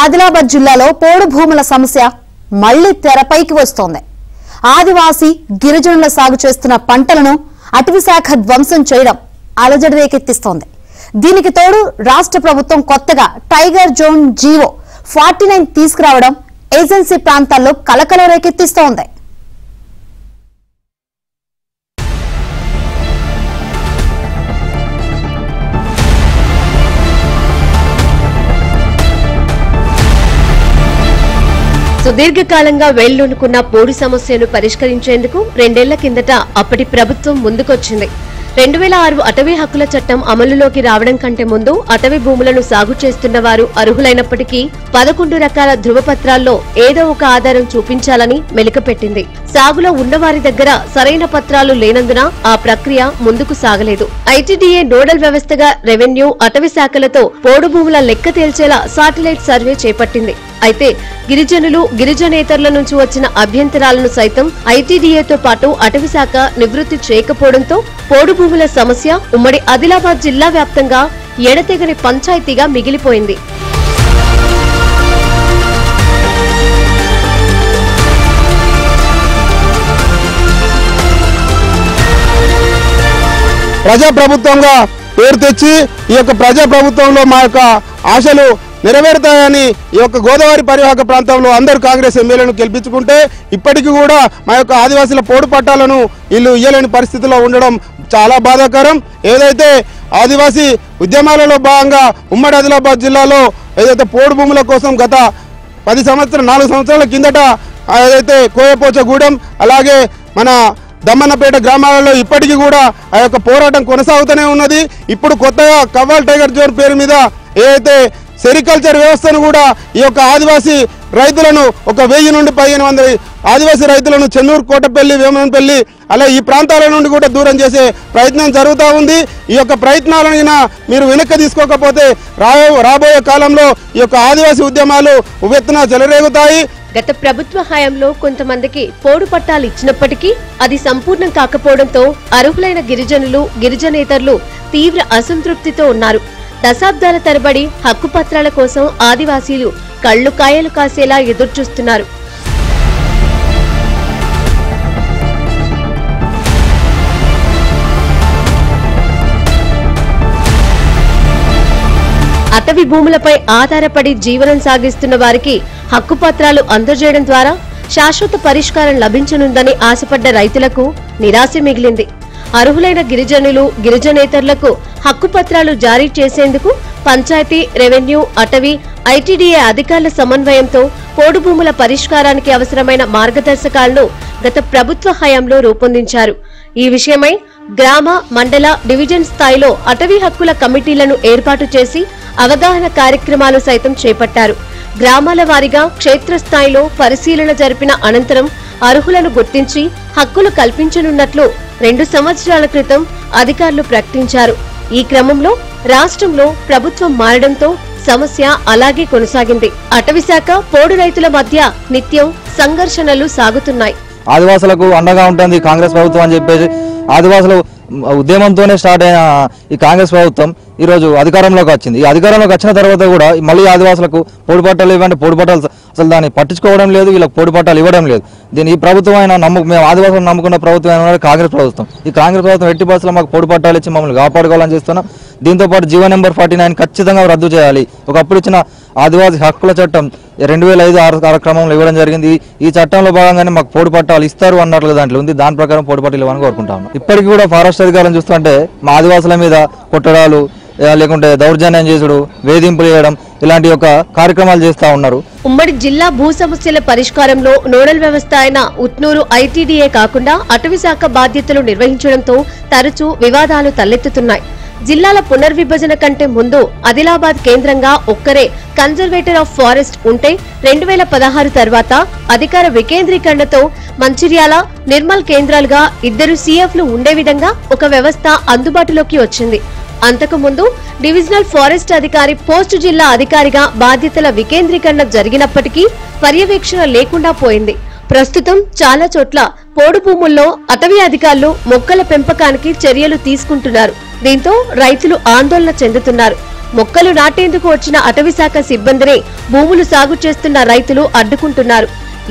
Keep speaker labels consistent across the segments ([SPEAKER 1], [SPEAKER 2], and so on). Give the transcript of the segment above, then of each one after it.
[SPEAKER 1] ఆదిలాబాద్ జిల్లాలో పోడు భూముల సమస్య మళ్లీ తెరపైకి వస్తోంది. ఆదివాసీ గిరిజనుల సాగు చేస్తున్న పంటలను అటవీ శాఖ ధ్వంసం చేయడం అలజడి రేకెత్తిస్తోంది. దీనికి తోడు రాష్ట్ర ప్రభుత్వం కొత్తగా టైగర్ జోన్ జీవో 49 తీసుకురావడం ఏజెన్సీ ప్రాంతాల్లో కలకలం రేకెత్తిస్తోంది.
[SPEAKER 2] సుదీర్ఘకాలంగా వేళ్లూనుకున్న పోడు సమస్యను పరిష్కరించేందుకు 2 ఏళ్ల కిందట అప్పటి ప్రభుత్వం ముందుకొచ్చింది. 2006 అటవీ హక్కుల చట్టం అమలులోకి రావడం కంటే ముందు అటవీ భూములను సాగు చేస్తున్న వారు అర్హులైనప్పటికీ 11 రకాల ధృవపత్రాల్లో ఏదో ఒక ఆధారం చూపించాలని మెలికపెట్టింది. సాగులో ఉన్నవారి దగ్గర సరైన పత్రాలు లేనందున ఆ ప్రక్రియ ముందుకు సాగలేదు. ఐటీడీఏ నోడల్ వ్యవస్థగా రెవెన్యూ, అటవీ శాఖలతో పోడు భూముల లెక్క తేల్చేలా శాటిలైట్ సర్వే చేపట్టింది. అయితే గిరిజనులు, గిరిజనేతరుల నుంచి వచ్చిన అభ్యంతరాలను సైతం ఐటీడీఏతో పాటు అటవీ శాఖ నివృత్తి చేయకపోవడంతో పోడు భూముల సమస్య ఉమ్మడి ఆదిలాబాద్ జిల్లా వ్యాప్తంగా ఎడతెగని పంచాయతీగా మిగిలిపోయింది.
[SPEAKER 3] ప్రజాప్రభుత్వంగా పేరు తెచ్చి ఈ యొక్క ప్రజాప్రభుత్వంలో మా యొక్క ఆశలు నెరవేరుతాయని ఈ యొక్క గోదావరి పరివాహక ప్రాంతంలో అందరూ కాంగ్రెస్ ఎమ్మెల్యేలను గెలిపించుకుంటే ఇప్పటికీ కూడా మా యొక్క ఆదివాసీల పోడు పట్టాలను వీళ్ళు ఇయ్యలేని పరిస్థితిలో ఉండడం చాలా బాధాకరం. ఏదైతే ఆదివాసీ ఉద్యమాలలో భాగంగా ఉమ్మడి ఆదిలాబాద్ జిల్లాలో ఏదైతే పోడు భూముల కోసం గత 4 సంవత్సరాల కిందట ఏదైతే కోయపోచగూడెం అలాగే మన దమ్మన్నపేట గ్రామాలలో ఇప్పటికీ కూడా ఆ యొక్క పోరాటం కొనసాగుతూనే ఉన్నది. ఇప్పుడు కొత్తగా కవ్వాల్ టైగర్ జోన్ పేరు మీద ఏదైతే సెరికల్చర్ వ్యవస్థను కూడా ఈ యొక్క ఆదివాసీ రైతులను ఒక 1000 నుండి 1500 ఆదివాసీ రైతులను చెన్నూరు, కోటపల్లి, వేమనపల్లి అలా ఈ ప్రాంతాల నుండి కూడా దూరం చేసే ప్రయత్నం జరుగుతూ ఉంది. ఈ యొక్క ప్రయత్నాలను మీరు వెనక్కి తీసుకోకపోతే రాబోయే కాలంలో ఈ యొక్క ఆదివాసీ ఉద్యమాలు ఉవ్వెత్తున చెలరేగుతాయి.
[SPEAKER 2] గత ప్రభుత్వ హయాంలో కొంతమందికి పోడు పట్టాలు ఇచ్చినప్పటికీ అది సంపూర్ణం కాకపోవడంతో అర్హులైన గిరిజనులు, గిరిజనేతరులు తీవ్ర అసంతృప్తితో ఉన్నారు. దశాబ్దాల తరబడి హక్కు పత్రాల కోసం ఆదివాసీలు కళ్లు కాయలు కాసేలా ఎదురుచూస్తున్నారు. అటవీ భూములపై ఆధారపడి జీవనం సాగిస్తున్న వారికి హక్కు పత్రాలు అందజేయడం ద్వారా శాశ్వత పరిష్కారం లభించనుందని ఆశపడ్డ రైతులకు నిరాశ మిగిలింది. అర్హులైన గిరిజనులు, గిరిజనేతరులకు హక్కు పత్రాలు జారీ చేసేందుకు పంచాయతీ, రెవెన్యూ, అటవీ, ఐటీడీఏ అధికారుల సమన్వయంతో పోడు భూముల పరిష్కారానికి అవసరమైన మార్గదర్శకాలను గత ప్రభుత్వ హయాంలో రూపొందించారు. ఈ విషయమై గ్రామ, మండల, డివిజన్ స్థాయిలో అటవీ హక్కుల కమిటీలను ఏర్పాటు చేసి అవగాహన కార్యక్రమాలు సైతం చేపట్టారు. గ్రామాల వారీగా క్షేత్రస్థాయిలో పరిశీలన జరిపిన అనంతరం అర్హులను గుర్తించి హక్కులు కల్పించనున్నట్లు 2 సంవత్సరాల క్రితం అధికారులు ప్రకటించారు. ఈ క్రమంలో రాష్ట్రంలో ప్రభుత్వం మారడంతో సమస్య అలాగే కొనసాగింది. అటవీ శాఖ, పోడు రైతుల మధ్య నిత్యం సంఘర్షణలు సాగుతున్నాయి.
[SPEAKER 4] ఆదివాసులకు అండగా ఉంటుంది కాంగ్రెస్ ప్రభుత్వం అని చెప్పేసి ఆదివాసులు ఉద్యమంతోనే స్టార్ట్ అయిన ఈ కాంగ్రెస్ ప్రభుత్వం ఈ రోజు అధికారంలోకి వచ్చింది. ఈ అధికారంలోకి వచ్చిన తర్వాత కూడా మళ్ళీ ఆదివాసులకు పోడు పట్టాలు ఇవ్వండి, పోడు పట్టాలు అసలు దాన్ని పట్టించుకోవడం లేదు, వీళ్ళకి పోడు పట్టాలు ఇవ్వడం లేదు. దీని ఈ ప్రభుత్వం అయినా మేము ఆదివాసులను నమ్ముకున్న ప్రభుత్వం అయినా కాంగ్రెస్ ప్రభుత్వం. ఈ కాంగ్రెస్ ప్రభుత్వం ఎట్టి బస్సులో మాకు పోడు పట్టాలు ఇచ్చి మమ్మల్ని కాపాడుకోవాలని చేస్తున్నాం. దీంతో పాటు జీవో నెంబర్ 49 ఖచ్చితంగా రద్దు చేయాలి. ఒకప్పుడు ఇచ్చిన ఆదివాసీ హక్కుల చట్టం 2005 క్రమంలో ఇవ్వడం జరిగింది. ఈ చట్టంలో భాగంగానే మాకు పోడు పట్టాలు ఇస్తారు అన్నట్లు దాంట్లో ఉంది. దాని ప్రకారం పోడు పట్టాలు ఇవ్వాలని కోరుకుంటా ఉన్నాం. ఇప్పటికీ కూడా ఫారెస్ట్ అధికారులను చూస్తుంటే మా ఆదివాసుల మీద కొట్టడాలు, లేకుంటే దౌర్జన్యం చేసుడు, వేధింపులు చేయడం ఇలాంటి యొక్క కార్యక్రమాలు చేస్తా ఉన్నారు.
[SPEAKER 2] ఉమ్మడి జిల్లా భూ సమస్యల పరిష్కారంలో నోడల్ వ్యవస్థ అయిన ఉట్నూరు ఐటీడీఏ కాకుండా అటవీ శాఖ బాధ్యతలు నిర్వహించడంతో తరచూ వివాదాలు తలెత్తుతున్నాయి. జిల్లాల పునర్విభజన కంటే ముందు ఆదిలాబాద్ కేంద్రంగా ఒక్కరే కన్జర్వేటర్ ఆఫ్ ఫారెస్ట్ ఉంటే 2016 తర్వాత అధికార వికేంద్రీకరణతో మంచిర్యాల, నిర్మల్ కేంద్రాలుగా 2 సీఎఫ్లు ఉండే విధంగా ఒక వ్యవస్థ అందుబాటులోకి వచ్చింది. అంతకుముందు డివిజనల్ ఫారెస్ట్ అధికారి పోస్టు జిల్లా అధికారిగా బాధ్యతల వికేంద్రీకరణ జరిగినప్పటికీ పర్యవేక్షణ లేకుండా పోయింది. ప్రస్తుతం చాలా చోట్ల పోడు భూముల్లో అటవీ అధికారులు మొక్కల పెంపకానికి చర్యలు తీసుకుంటున్నారు. దీంతో రైతులు ఆందోళన చెందుతున్నారు. మొక్కలు నాటేందుకు వచ్చిన అటవీశాఖ సిబ్బందిని భూములు సాగు చేస్తున్న రైతులు అడ్డుకుంటున్నారు.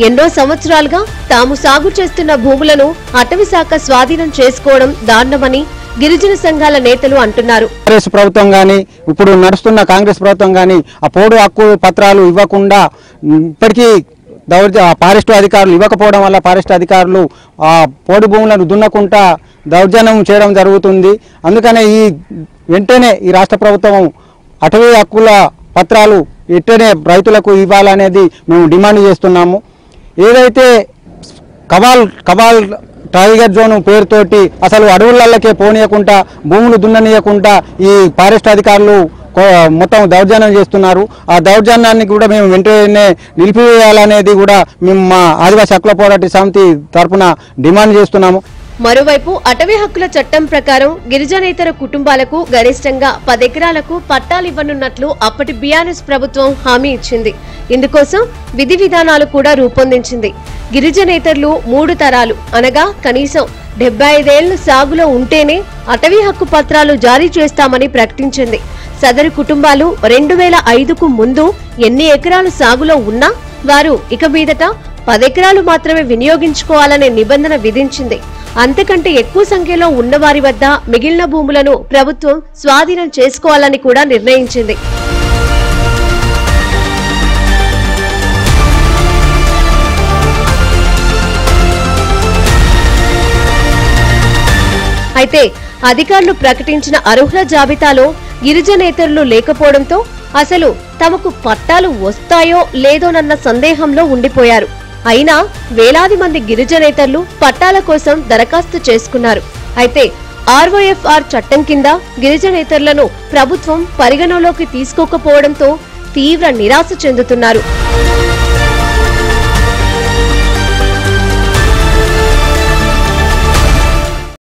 [SPEAKER 2] ఎన్నో సంవత్సరాలుగా తాము సాగు చేస్తున్న భూములను అటవీశాఖ స్వాధీనం చేసుకోవడం దారుణమని గిరిజన సంఘాల నేతలు అంటున్నారు.
[SPEAKER 5] కాంగ్రెస్ ప్రభుత్వం గాని ఇప్పుడు నడుస్తున్న కాంగ్రెస్ ప్రభుత్వం గాని ఆ పోడు హక్కు పత్రాలు ఇవ్వకుండా ఇప్పటికీ ఫారెస్ట్ అధికారులు ఇవ్వకపోవడం వల్ల ఫారెస్ట్ అధికారులు ఆ పోడు భూములను దున్నకుండా దౌర్జన్యం చేయడం జరుగుతుంది. అందుకనే వెంటనే ఈ రాష్ట్ర ప్రభుత్వం అటవీ హక్కుల పత్రాలు వెంటనే రైతులకు ఇవ్వాలనేది మేము డిమాండ్ చేస్తున్నాము. ఏదైతే కబాల్ టైగర్ జోన్ పేరుతోటి అసలు అడవులకే పోనీయకుండా భూములు దున్ననీయకుండా ఈ ఫారెస్ట్ అధికారులు మొత్తం దౌర్జన్యం చేస్తున్నారు. ఆ దౌర్జన్యాన్ని కూడా మేము వెంటనే నిలిపివేయాలనేది కూడా మేము మా ఆదివాసీ హక్కుల పోరాట సమితి తరఫున డిమాండ్ చేస్తున్నాము.
[SPEAKER 2] మరోవైపు అటవీ హక్కుల చట్టం ప్రకారం గిరిజనేతర కుటుంబాలకు గరిష్టంగా 10 ఎకరాలకు పట్టాలివ్వనున్నట్లు అప్పటి బీఆర్ఎస్ ప్రభుత్వం హామీ ఇచ్చింది. ఇందుకోసం విధి విధానాలు కూడా రూపొందించింది. గిరిజనేతరులు 3 తరాలు అనగా కనీసం 75 ఏళ్లు సాగులో ఉంటేనే అటవీ హక్కు పత్రాలు జారీ చేస్తామని ప్రకటించింది. సదరు కుటుంబాలు 2005కు ముందు ఎన్ని ఎకరాలు సాగులో ఉన్నా వారు ఇక మీదట 10 ఎకరాలు మాత్రమే వినియోగించుకోవాలనే నిబంధన విధించింది. అంతకంటే ఎక్కువ సంఖ్యలో ఉన్నవారి వద్ద మిగిలిన భూములను ప్రభుత్వం స్వాధీనం చేసుకోవాలని కూడా నిర్ణయించింది. అయితే అధికారులు ప్రకటించిన అర్హుల జాబితాలో గిరిజనేతరులు లేకపోవడంతో అసలు తమకు పట్టాలు వస్తాయో లేదోనన్న సందేహంలో ఉండిపోయారు. అయినా వేలాది మంది గిరిజనేతరులు పట్టాల కోసం దరఖాస్తు చేసుకున్నారు. అయితే ఆర్ఓఎఫ్ఆర్ చట్టం కింద గిరిజనేతరులను ప్రభుత్వం పరిగణలోకి తీసుకోకపోవడంతో తీవ్ర నిరాశ చెందుతున్నారు.